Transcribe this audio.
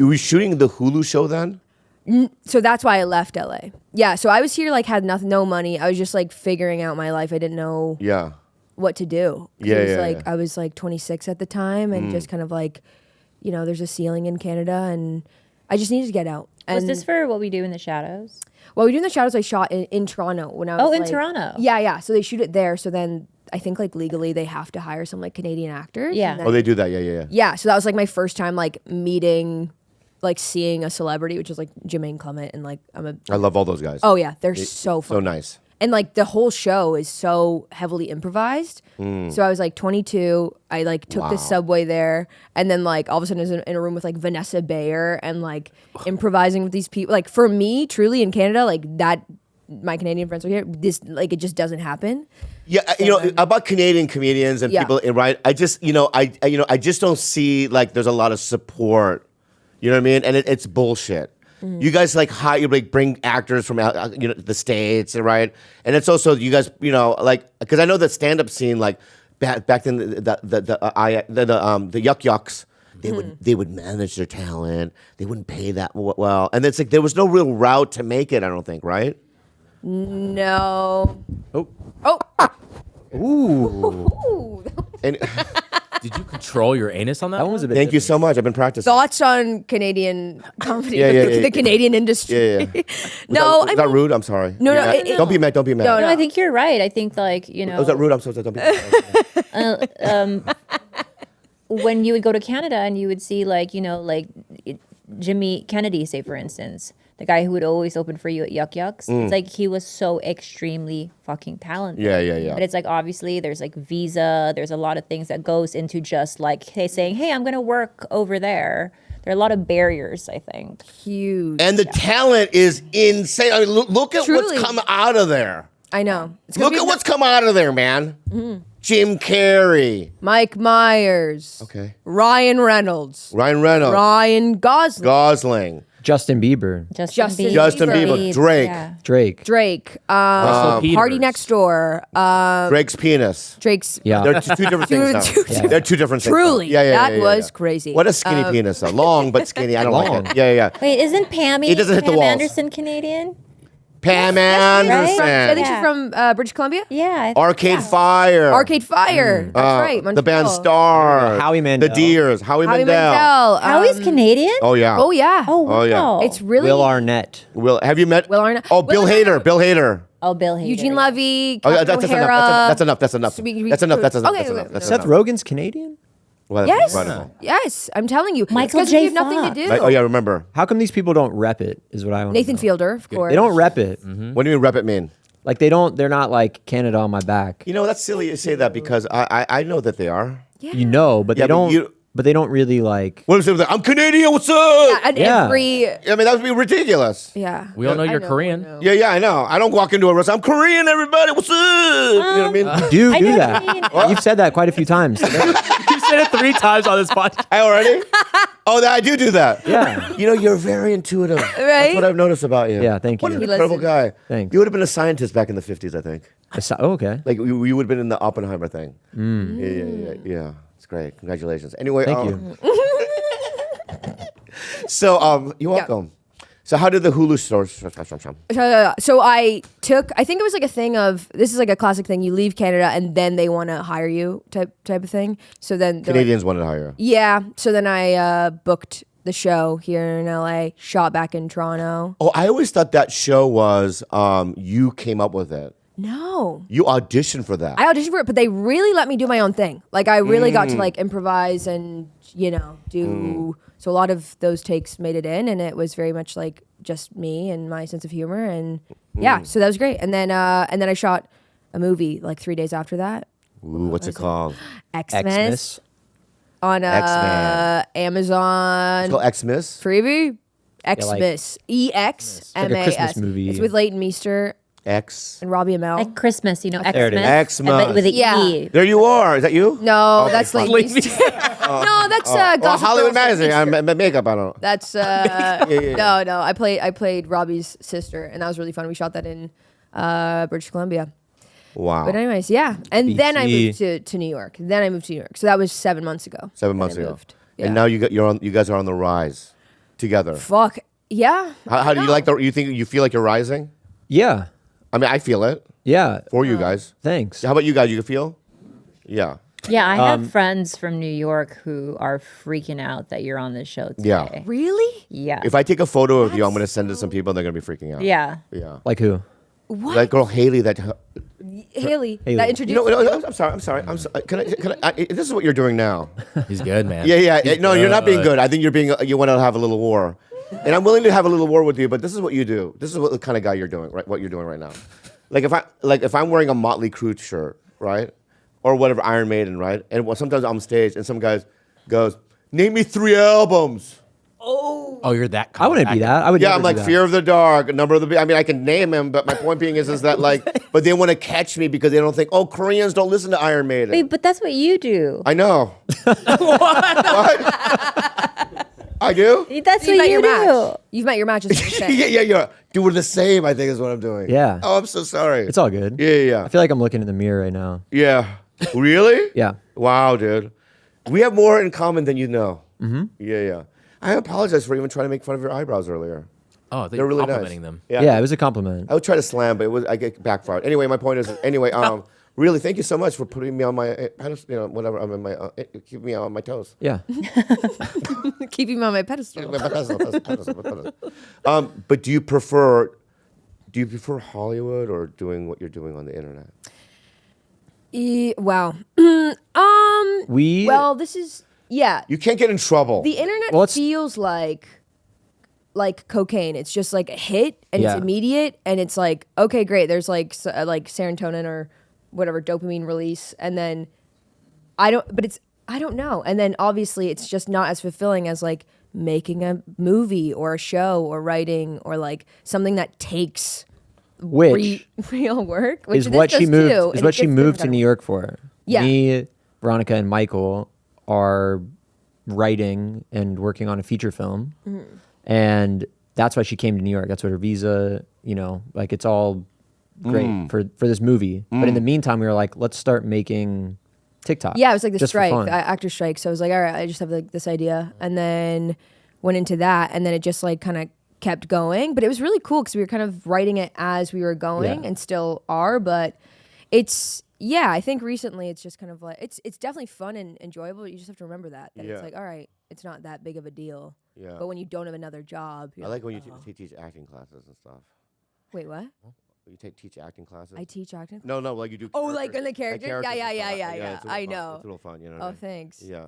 You were shooting the Hulu show then? So that's why I left LA. Yeah, so I was here like had no money. I was just like figuring out my life. I didn't know what to do. I was like 26 at the time and just kind of like, there's a ceiling in Canada and I just needed to get out. And was this for What We Do in the Shadows? What We Do in the Shadows I shot in Toronto when I was in Toronto. Yeah. So they shoot it there. So then I think like legally they have to hire some like Canadian actors. Yeah. Oh, they do that. Yeah. Yeah. So that was like my first time like meeting, like seeing a celebrity, which is like Jermaine Clement, and like I love all those guys. Oh yeah, they're so fun. So nice. And like the whole show is so heavily improvised. So I was like 22. I like took the subway there, and then like all of a sudden I was in a room with like Vanessa Bayer and like improvising with these people. Like for me, truly in Canada, like that. My Canadian friends are here. This like it just doesn't happen. Yeah, about Canadian comedians and people, right? I just, I just don't see like there's a lot of support. You know what I mean? And it's bullshit. You guys like bring actors from the States, right? And it's also you guys, like because I know the stand-up scene like back then the Yuck Yucks. They would manage their talent. They wouldn't pay that well, and it's like there was no real route to make it. I don't think, right? No. Oh. Ooh. And did you control your anus on that? That one was a bit. thank you so much. I've been practicing. Thoughts on Canadian comedy, Yeah, the Canadian industry. Yeah. Was that rude? I'm sorry. No, Don't be mad. Don't be mad. No, No, I think you're right. I think like, Was that rude? I'm sorry. Don't be mad. when you would go to Canada and you would see like, Jimmy Kennedy, say for instance, the guy who would always open for you at Yuck Yucks. It's like he was so extremely fucking talented. Yeah. But it's like obviously there's like visa, there's a lot of things that goes into just like saying, hey, I'm gonna work over there. There are a lot of barriers, I think. huge. And the talent is insane. I mean, look at Truly. what's come out of there. I know. It's gonna Look be at what's come out of there, man. Jim Carrey. Mike Myers. Okay. Ryan Reynolds. Ryan Reynolds. Ryan Gosling. Gosling. Justin Bieber, Justin Bieber. Drake. Yeah. Drake. Drake. Russell Peters. Party Next Door. Drake's penis. Drake's. Yeah. They're two different things now. They're two different things. Truly. now. That was crazy. What a skinny penis, though. Long but skinny. I don't Long. like it. Yeah. Wait, isn't Pam It doesn't hit the walls. Anderson Canadian? Pam I Anderson. think she's from British Columbia. Yeah. Arcade Fire. Arcade Fire. That's right. The band Montreal. Star. Howie Mandel. The Deers. Howie Howie Mandel. Mandel. Howie's Canadian? Oh, yeah. Oh yeah. Oh, wow. Oh, yeah. It's really Will Arnett. Have you met? Will Arnett. Oh, Bill Will Hader. Arnett. Bill Hader. Oh, Bill Hader. Eugene Levy. Oh, Captain that's O'Hara. enough. That's enough. That's enough. So That's enough. That's enough. Okay, That's enough. okay. That's Seth enough. Rogen's Canadian. Well, Yes. incredible. Yes. I'm telling you. Michael It's 'cause J. you have nothing to do. Oh, yeah, remember. How come these people don't rep it? Is what I want. Nathan Fielder, of course. They don't rep it. What do you mean rep it mean? Like they don't. They're not like Canada on my back. You know, that's silly you say that because I know that they are. Yeah. You know, but Yeah, they but don't. you- But they don't really like. What is it? I'm Canadian. What's up? Yeah, and Yeah. every. I mean, that would be ridiculous. Yeah. We all know I you're Korean. I know. Yeah, I know. I don't walk into a restaurant. I'm Korean, everybody. What's up? You know what I mean? Do I know that. what you mean. You've said that quite a few times. You said it 3 times on this podcast. I already? Oh, I do that. Yeah. You know, you're very intuitive. That's Right? what I've noticed about you. Yeah, thank What you. an He incredible listens. guy. Thanks. You would have been a scientist back in the 50s, I think. Oh, okay. Like, you would have been in the Oppenheimer thing. Yeah. It's great. Congratulations. Anyway. Thank you. So, you're welcome. So how did the Hulu stores? So I think it was like a thing of, this is like a classic thing. You leave Canada and then they want to hire you type of thing. So then they're like- Canadians wanted to hire. yeah. So then I booked the show here in LA, shot back in Toronto. Oh, I always thought that show was you came up with it. No. You auditioned for that. I auditioned for it, but they really let me do my own thing. Like I really got to like improvise and, do. So a lot of those takes made it in, and it was very much like just me and my sense of humor, and yeah, so that was great. And then I shot a movie like 3 days after that. Ooh, what's it called? Xmas on X-Men. Amazon It's called Xmas? freebie. Xmas, like- EXMAS. Like a Christmas movie. It's with Leighton Meester X. and Robbie Amell. Like Christmas, There it is. Xmas. Xmas. But with an Yeah. E. There you are. Is that you? No, Okay, that's fine. Leighton Meester. No, that's Well, Gossip Hollywood Girl. Magazine. I'm makeup. I don't know. That's yeah. no. I played Robbie's sister, and that was really fun. We shot that in British Columbia. Wow. But anyways, yeah. And then I BC. moved to New York. So that was 7 months ago. 7 that months I ago. moved. Yeah. And now you guys are on the rise. together? Fuck yeah. How do you like you feel like you're rising? Yeah. I mean, I feel it Yeah. for you guys. Thanks. How about you guys? You can feel? Yeah. Yeah, I have friends from New York who are freaking out that you're on this show today. Yeah. Really? Yeah. If I take a photo of you, I'm going to send it to some people. They're going to be freaking out. Yeah. Yeah. Like who? What? That girl Haley. Haley. Haley. That introduced. No, I'm sorry. Can I? This is what you're doing now. He's good, man. Yeah. He's No, you're not being good. good. I think you want to have a little war, and I'm willing to have a little war with you. But this is what you do. This is what the kind of guy you're doing. Right? What you're doing right now. If I'm wearing a Motley Crue shirt, right, or whatever Iron Maiden, right, and sometimes I'm on stage and some guy goes, "Name me 3 albums." Oh, you're that. I wouldn't be that. I would. Yeah, never I'm do like that. Fear of the Dark, Number of the Beast. I mean, I can name him, but my point being is that like, but they want to catch me because they don't think, oh, Koreans don't listen to Iron Maiden. Wait, but that's what you do. I know. What? I do? That's You've what met you your do. match. You've met your match. Is what you're saying. Yeah. Doing the same, I think, is what I'm doing. Yeah. Oh, I'm so sorry. It's all good. Yeah. I feel like I'm looking in the mirror right now. Yeah. Really? Yeah. Wow, dude. We have more in common than you know. Mm-hmm. Yeah. I apologize for even trying to make fun of your eyebrows earlier. Oh, They're really complimenting nice. them. Yeah. It was a compliment. I would try to slam, but I get backfired. Anyway, my point is, really, thank you so much for putting me on my pedestal, whatever. I'm in my, keep me on my toes. Yeah. Keep him on my pedestal. Pedestal. But do you prefer Hollywood or doing what you're doing on the internet? Wow. We. Well, this is You can't get in trouble. the internet Well, it's- feels like cocaine. It's just like a hit and Yeah. it's immediate and it's like okay, great. There's like serotonin or whatever dopamine release, and then I don't know. And then obviously it's just not as fulfilling as like making a movie or a show or writing or like something that takes which real work. Which is this what she does moved. too, Is and what it she gets moved to different New York for. Yeah. Me, Veronika, and Michael are writing and working on a feature film, and that's why she came to New York. That's what her visa. Like it's all great for this movie. But in the meantime, we were like, let's start making TikTok. Yeah, it was like the just for strike, fun. actor strike. So I was like, all right, I just have like this idea, and then went into that, and then it just like kind of kept going. But it was really cool because we were kind of writing it as we were going, Yeah. and still are. But it's I think recently it's just kind of like it's definitely fun and enjoyable. But you just have to remember that Yeah. it's like all right, it's not that big of a deal. Yeah. But when you don't have another job, I like when you teach acting classes and stuff. wait, what? You teach acting classes. I teach acting. No, like you do. Oh, like characters. in the character? Characters Yeah, and yeah, stuff. yeah. It's a little I fun. know. It's a little fun, you know. What I Oh, mean? thanks. Yeah.